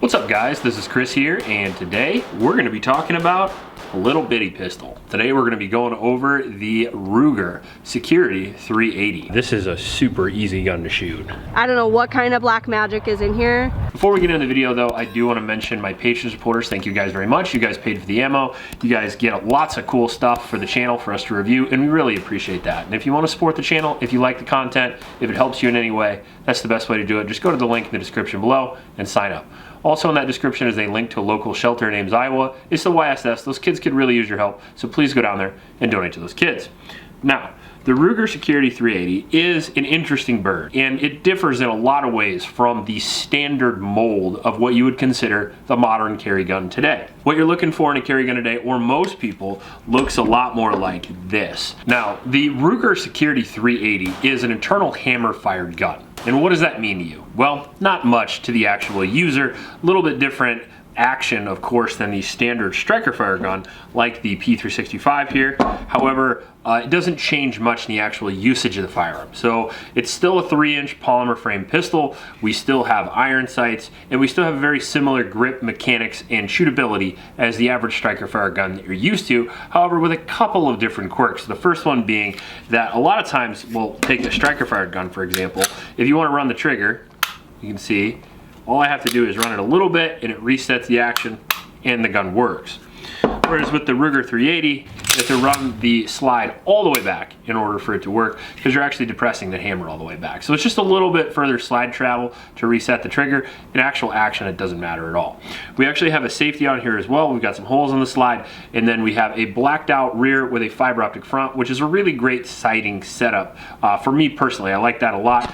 What's up guys, this is Chris here, and today we're going to be talking about a little bitty pistol. Today we're going to be going over the Ruger Security 380. This is a super easy gun to shoot. I don't know what kind of black magic is in here. Before we get into the video though, I do want to mention my Patreon supporters. Thank you guys very much. You guys paid for the ammo. You guys get lots of cool stuff for the channel for us to review, and we really appreciate that. And if you want to support the channel, if you like the content, if it helps you in any way, that's the best way to do it. Just go to the link in the description below and sign up. Also in that description is a link to a local shelter in Ames, Iowa. It's the YSS. Those kids could really use your help, so please go down there and donate to those kids. Now, the Ruger Security 380 is an interesting bird, and it differs in a lot of ways from the standard mold of what you would consider the modern carry gun today. What you're looking for in a carry gun today, or most people, looks a lot more like this. Now, the Ruger Security 380 is an internal hammer-fired gun. And what does that mean to you? Well, not much to the actual user. A little bit different action, of course, than the standard striker fire gun like the P365 here. However, it doesn't change much in the actual usage of the firearm. So it's still a 3-inch polymer frame pistol. We still have iron sights, and we still have very similar grip mechanics and shootability as the average striker fire gun that you're used to. However, with a couple of different quirks. The first one being that a lot of times, we'll take a striker fire gun for example. If you want to run the trigger, you can see all I have to do is run it a little bit and it resets the action and the gun works. Whereas with the Ruger 380, you have to run the slide all the way back in order for it to work, because you're actually depressing the hammer all the way back. So it's just a little bit further slide travel to reset the trigger. In actual action, it doesn't matter at all. We actually have a safety on here as well. We've got some holes on the slide, and then we have a blacked out rear with a fiber optic front, which is a really great sighting setup. For me personally, I like that a lot.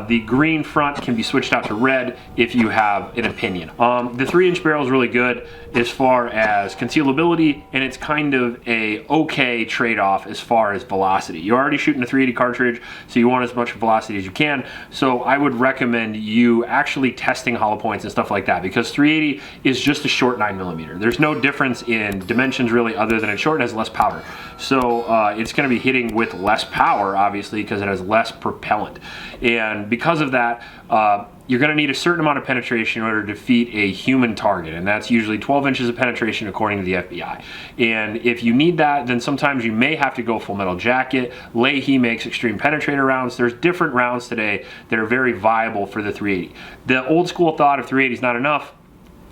The green front can be switched out to red if you have an opinion. The 3-inch barrel is really good as far as concealability, and it's kind of a okay trade-off as far as velocity. You're already shooting a 380 cartridge, so you want as much velocity as you can. So I would recommend you actually testing hollow points and stuff like that, because 380 is just a short 9mm. There's no difference in dimensions really, other than it's short and has less powder. So it's going to be hitting with less power, obviously, because it has less propellant. And because of that, you're going to need a certain amount of penetration in order to defeat a human target, and that's usually 12 inches of penetration according to the FBI. And if you need that, then sometimes you may have to go full metal jacket. Leahy makes extreme penetrator rounds. There's different rounds today that are very viable for the 380. The old school thought of 380 is not enough,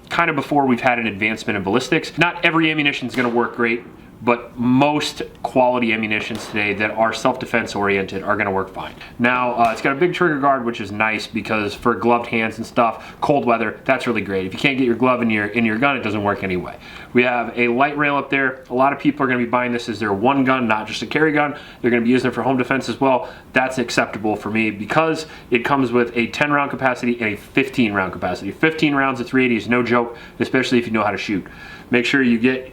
kind of before we've had an advancement in ballistics. Not every ammunition is going to work great, but most quality ammunitions today that are self-defense oriented are going to work fine. Now, it's got a big trigger guard, which is nice, because for gloved hands and stuff, cold weather, that's really great. If you can't get your glove in your gun, it doesn't work anyway. We have a light rail up there. A lot of people are going to be buying this as their one gun, not just a carry gun. They're going to be using it for home defense as well. That's acceptable for me because it comes with a 10-round capacity and a 15-round capacity. 15 rounds of 380 is no joke, especially if you know how to shoot. Make sure you get,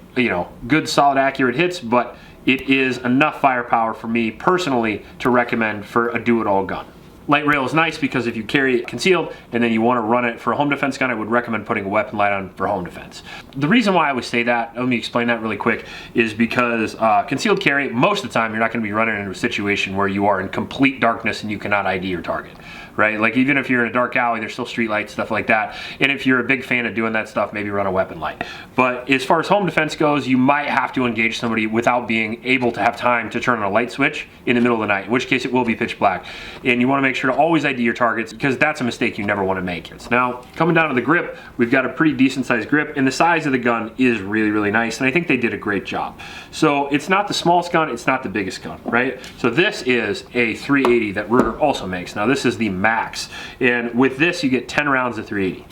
good, solid, accurate hits, but it is enough firepower for me personally to recommend for a do-it-all gun. Light rail is nice because if you carry it concealed and then you want to run it for a home defense gun, I would recommend putting a weapon light on for home defense. The reason why I always say that, let me explain that really quick, is because concealed carry, most of the time you're not going to be running into a situation where you are in complete darkness and you cannot ID your target. Right? Like even if you're in a dark alley, there's still street lights, stuff like that. And if you're a big fan of doing that stuff, maybe run a weapon light. But as far as home defense goes, you might have to engage somebody without being able to have time to turn on a light switch in the middle of the night, in which case it will be pitch black. And you want to make sure to always ID your targets, because that's a mistake you never want to make. Now, coming down to the grip, we've got a pretty decent sized grip, and the size of the gun is really, really nice, and I think they did a great job. So it's not the smallest gun, it's not the biggest gun, right? So this is a 380 that Ruger also makes. Now this is the Max, and with this you get 10 rounds of 380.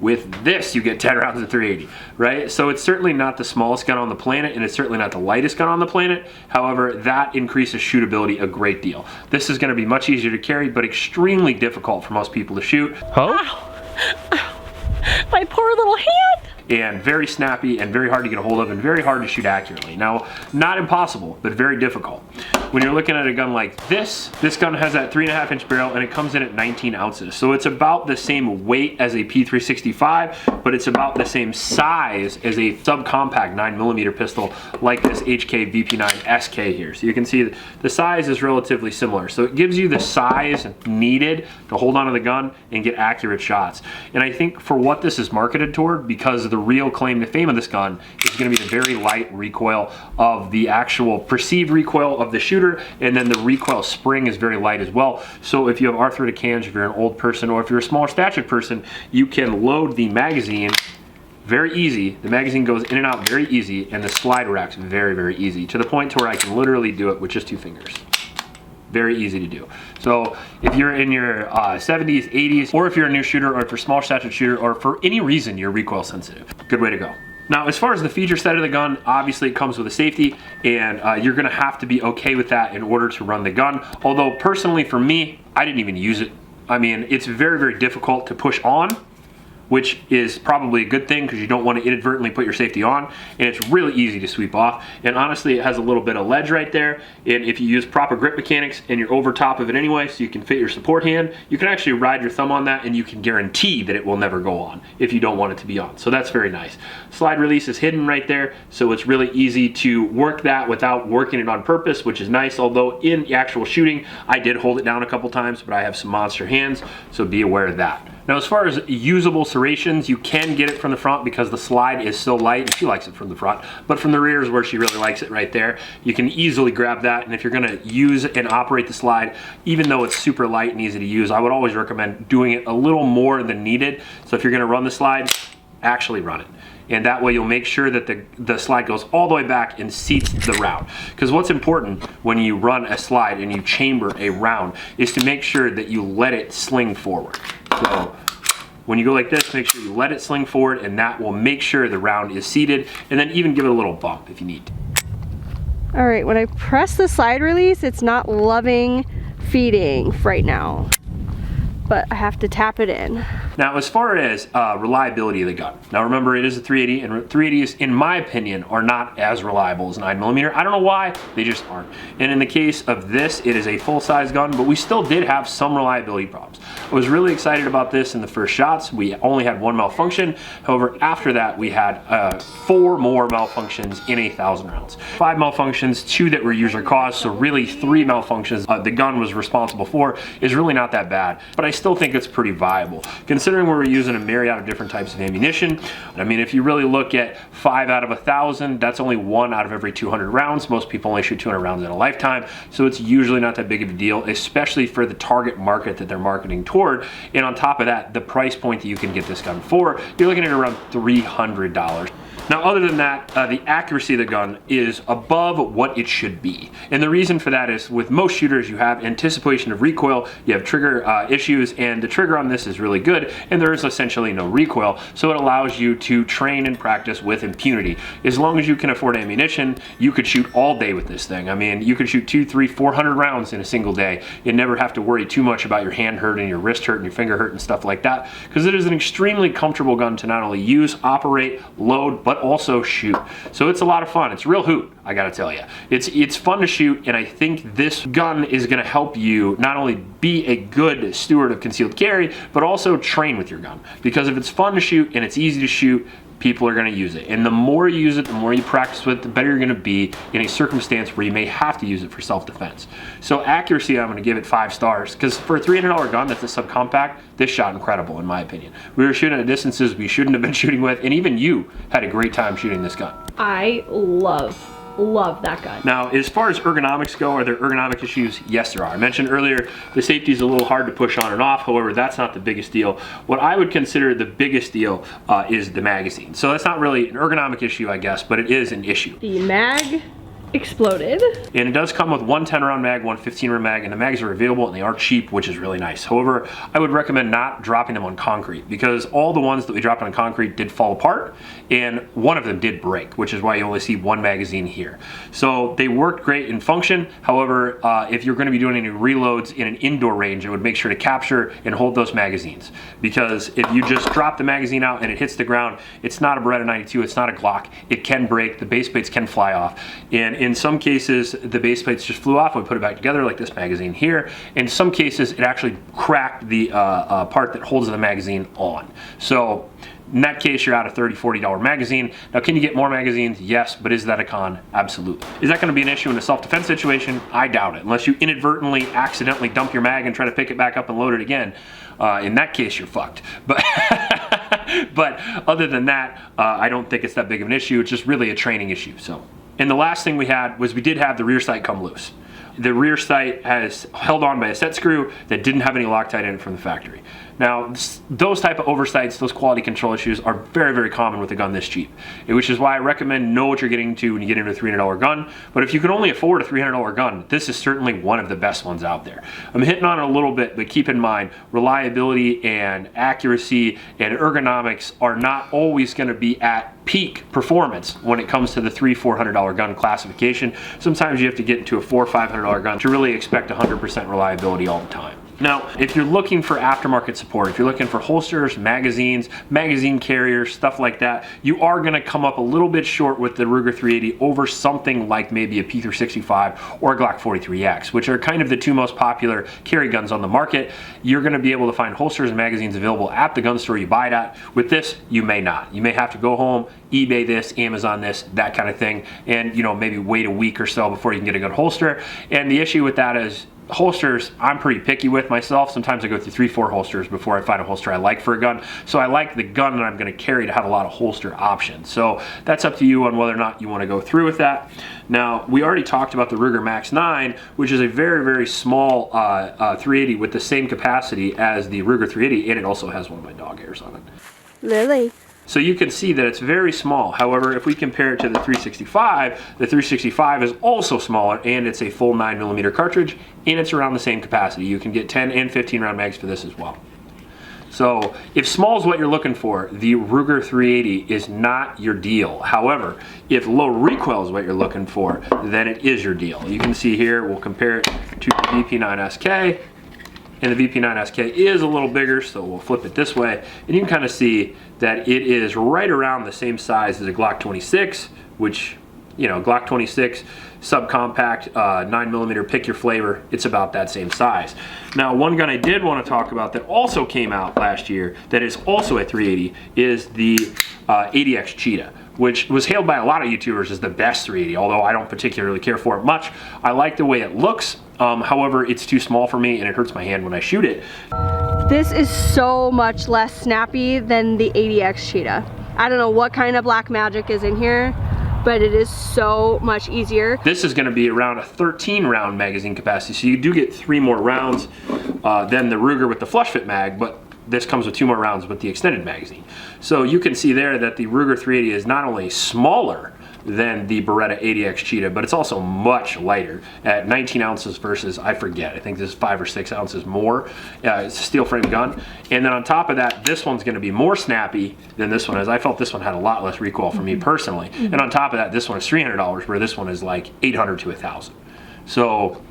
With this you get 10 rounds of 380, right? So it's certainly not the smallest gun on the planet, and it's certainly not the lightest gun on the planet. However, that increases shootability a great deal. This is going to be much easier to carry, but extremely difficult for most people to shoot. My poor little hand! And very snappy and very hard to get a hold of and very hard to shoot accurately. Now, not impossible, but very difficult. when you're looking at a gun like this gun has that 3.5-inch barrel and it comes in at 19 ounces. So it's about the same weight as a P365, but it's about the same size as a subcompact 9mm pistol like this HK VP9 SK here. So you can see the size is relatively similar. So it gives you the size needed to hold onto the gun and get accurate shots. And I think for what this is marketed toward, because the real claim to fame of this gun is going to be the very light recoil of the actual perceived recoil of the shooter, and then the recoil spring is very light as well. So if you have arthritic hands, if you're an old person, or if you're a smaller statured person, you can load the magazine very easy. The magazine goes in and out very easy, and the slide rack's very, very easy, to the point to where I can literally do it with just 2 fingers. Very easy to do. So if you're in your 70s, 80s, or if you're a new shooter, or if you're a small statured shooter, or for any reason you're recoil sensitive, good way to go. Now, as far as the feature set of the gun, obviously it comes with a safety, and you're gonna have to be okay with that in order to run the gun. Although personally for me, I didn't even use it. I mean, it's very, very difficult to push on, which is probably a good thing because you don't want to inadvertently put your safety on, and it's really easy to sweep off. And honestly, it has a little bit of ledge right there, and if you use proper grip mechanics and you're over top of it anyway, so you can fit your support hand, you can actually ride your thumb on that, and you can guarantee that it will never go on if you don't want it to be on. So that's very nice. Slide release is hidden right there, so it's really easy to work that without working it on purpose, which is nice. Although in the actual shooting, I did hold it down a couple times, but I have some monster hands, so be aware of that. Now, as far as usable serrations, you can get it from the front because the slide is so light, and she likes it from the front, but from the rear is where she really likes it right there. You can easily grab that, and if you're gonna use and operate the slide, even though it's super light and easy to use, I would always recommend doing it a little more than needed. So if you're gonna run the slide, actually run it. And that way you'll make sure that the slide goes all the way back and seats the round. Because what's important when you run a slide and you chamber a round is to make sure that you let it sling forward. So when you go like this, make sure you let it sling forward, and that will make sure the round is seated, and then even give it a little bump if you need to. All right, when I press the slide release, it's not loving feeding right now, but I have to tap it in. Now, as far as reliability of the gun, now remember it is a 380, and 380s, in my opinion, are not as reliable as 9mm. I don't know why, they just aren't. And in the case of this, it is a full-size gun, but we still did have some reliability problems. I was really excited about this in the first shots. We only had 1 malfunction. However, after that, we had 4 more malfunctions in 1,000 rounds. 5 malfunctions, 2 that were user caused, so really 3 malfunctions the gun was responsible for is really not that bad, but I still think it's pretty viable. Considering we're using a myriad of different types of ammunition, I mean, if you really look at 5 out of 1,000, that's only 1 out of every 200 rounds. Most people only shoot 200 rounds in a lifetime, so it's usually not that big of a deal, especially for the target market that they're marketing toward. And on top of that, the price point that you can get this gun for, you're looking at around $300. Now, other than that, the accuracy of the gun is above what it should be. And the reason for that is with most shooters, you have anticipation of recoil, you have trigger issues, and the trigger on this is really good, and there is essentially no recoil, so it allows you to train and practice with impunity. As long as you can afford ammunition, you could shoot all day with this thing. I mean, you could shoot 200, 300, 400 rounds in a single day and never have to worry too much about your hand hurt and your wrist hurt and your finger hurt and stuff like that, because it is an extremely comfortable gun to not only use, operate, load, but also shoot. So it's a lot of fun. It's real hoot, I gotta tell you. It's fun to shoot, and I think this gun is gonna help you not only be a good steward of concealed carry, but also train with your gun. Because if it's fun to shoot and it's easy to shoot, people are going to use it. And the more you use it, the more you practice with it, the better you're going to be in a circumstance where you may have to use it for self-defense. So accuracy, I'm going to give it 5 stars, because for a $300 gun that's a subcompact, this shot incredible in my opinion. We were shooting at distances we shouldn't have been shooting with, and even you had a great time shooting this gun. I love that gun. Now, as far as ergonomics go, are there ergonomic issues? Yes, there are. I mentioned earlier, the safety is a little hard to push on and off. However, that's not the biggest deal. What I would consider the biggest deal is the magazine. So that's not really an ergonomic issue, I guess, but it is an issue. The mag exploded. And it does come with one 10-round mag, one 15-round mag, and the mags are available and they are cheap, which is really nice. However, I would recommend not dropping them on concrete, because all the ones that we dropped on concrete did fall apart, and one of them did break, which is why you only see one magazine here. So they worked great in function. However, if you're going to be doing any reloads in an indoor range, I would make sure to capture and hold those magazines, because if you just drop the magazine out and it hits the ground, it's not a Beretta 92, it's not a Glock. It can break, the base plates can fly off, and In some cases, the base plates just flew off. We put it back together like this magazine here. In some cases, it actually cracked the part that holds the magazine on. So in that case, you're out a $30, $40 magazine. Now, can you get more magazines? Yes, but is that a con? Absolutely. Is that going to be an issue in a self-defense situation? I doubt it, unless you inadvertently, accidentally dump your mag and try to pick it back up and load it again. In that case, you're fucked. But but other than that, I don't think it's that big of an issue. It's just really a training issue. So, and the last thing we had was we did have the rear sight come loose. The rear sight has held on by a set screw that didn't have any Loctite in it from the factory. Now, those type of oversights, those quality control issues are very, very common with a gun this cheap, which is why I recommend know what you're getting into when you get into a $300 gun. But if you can only afford a $300 gun, this is certainly one of the best ones out there. I'm hitting on it a little bit, but keep in mind, reliability and accuracy and ergonomics are not always going to be at peak performance when it comes to the $300-400 gun classification. Sometimes you have to get into a $400 or $500 gun to really expect 100% reliability all the time. Now, if you're looking for aftermarket support, if you're looking for holsters, magazines, magazine carriers, stuff like that, you are going to come up a little bit short with the Ruger 380 over something like maybe a P365 or a Glock 43X, which are kind of the two most popular carry guns on the market. You're going to be able to find holsters and magazines available at the gun store you buy it at. With this, you may not. You may have to go home, eBay this, Amazon this, that kind of thing, and maybe wait a week or so before you can get a good holster. And the issue with that is, holsters, I'm pretty picky with myself. Sometimes I go through 3-4 holsters before I find a holster I like for a gun. So I like the gun that I'm going to carry to have a lot of holster options. So that's up to you on whether or not you want to go through with that. Now, we already talked about the Ruger Max 9, which is a very, very small 380 with the same capacity as the Ruger 380, and it also has one of my dog hairs on it. Lily. So you can see that it's very small. However, if we compare it to the 365 is also smaller, and it's a full 9mm cartridge, and it's around the same capacity. You can get 10 and 15 round mags for this as well. So if small is what you're looking for, the Ruger 380 is not your deal. However, if low recoil is what you're looking for, then it is your deal. You can see here, we'll compare it to the VP9SK. And the VP9SK is a little bigger, so we'll flip it this way. And you can kind of see that it is right around the same size as a Glock 26, which, Glock 26, subcompact, 9mm, pick your flavor, it's about that same size. Now, one gun I did want to talk about that also came out last year that is also a 380 is the ADX Cheetah, which was hailed by a lot of YouTubers as the best 380, although I don't particularly care for it much. I like the way it looks. However, it's too small for me and it hurts my hand when I shoot it. This is so much less snappy than the ADX Cheetah. I don't know what kind of black magic is in here, but it is so much easier. This is going to be around a 13 round magazine capacity, so you do get 3 more rounds than the Ruger with the flush fit mag, but this comes with 2 more rounds with the extended magazine. So you can see there that the Ruger 380 is not only smaller than the Beretta ADX Cheetah, but it's also much lighter at 19 ounces versus, I forget, I think this is 5 or 6 ounces more. It's a steel frame gun. And then on top of that, this one's gonna be more snappy than this one is. I felt this one had a lot less recoil for me personally. And on top of that, this one is $300, where this one is like $800 to $1,000. So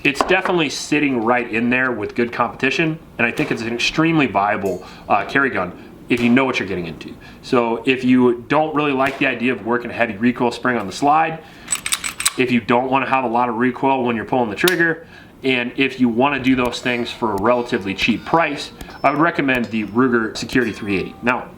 it's definitely sitting right in there with good competition, and I think it's an extremely viable carry gun if you know what you're getting into. So if you don't really like the idea of working a heavy recoil spring on the slide, if you don't want to have a lot of recoil when you're pulling the trigger, and if you want to do those things for a relatively cheap price, I would recommend the Ruger Security 380. Now,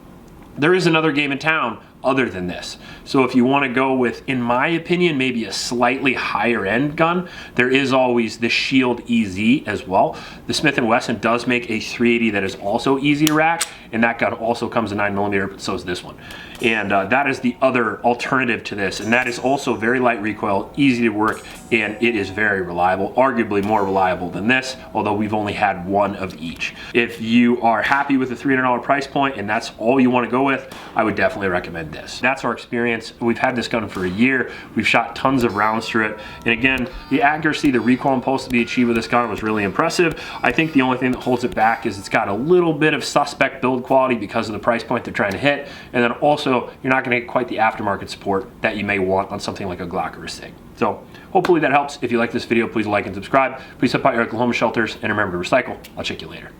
there is another game in town other than this. So if you want to go with, in my opinion, maybe a slightly higher end gun, there is always the Shield EZ as well. The Smith & Wesson does make a 380 that is also easy to rack, and that gun also comes in 9mm, but so is this one. And that is the other alternative to this, and that is also very light recoil, easy to work, and it is very reliable, arguably more reliable than this, although we've only had one of each. If you are happy with the $300 price point and that's all you want to go with, I would definitely recommend this. That's our experience. We've had this gun for a year. We've shot tons of rounds through it, and again, the accuracy, the recoil impulse to be achieved with this gun was really impressive. I think the only thing that holds it back is it's got a little bit of suspect build quality because of the price point they're trying to hit, and then also you're not going to get quite the aftermarket support that you may want on something like a Glock or a SIG. So hopefully that helps. If you like this video, please like and subscribe. Please help out your Oklahoma shelters, and remember to recycle. I'll check you later.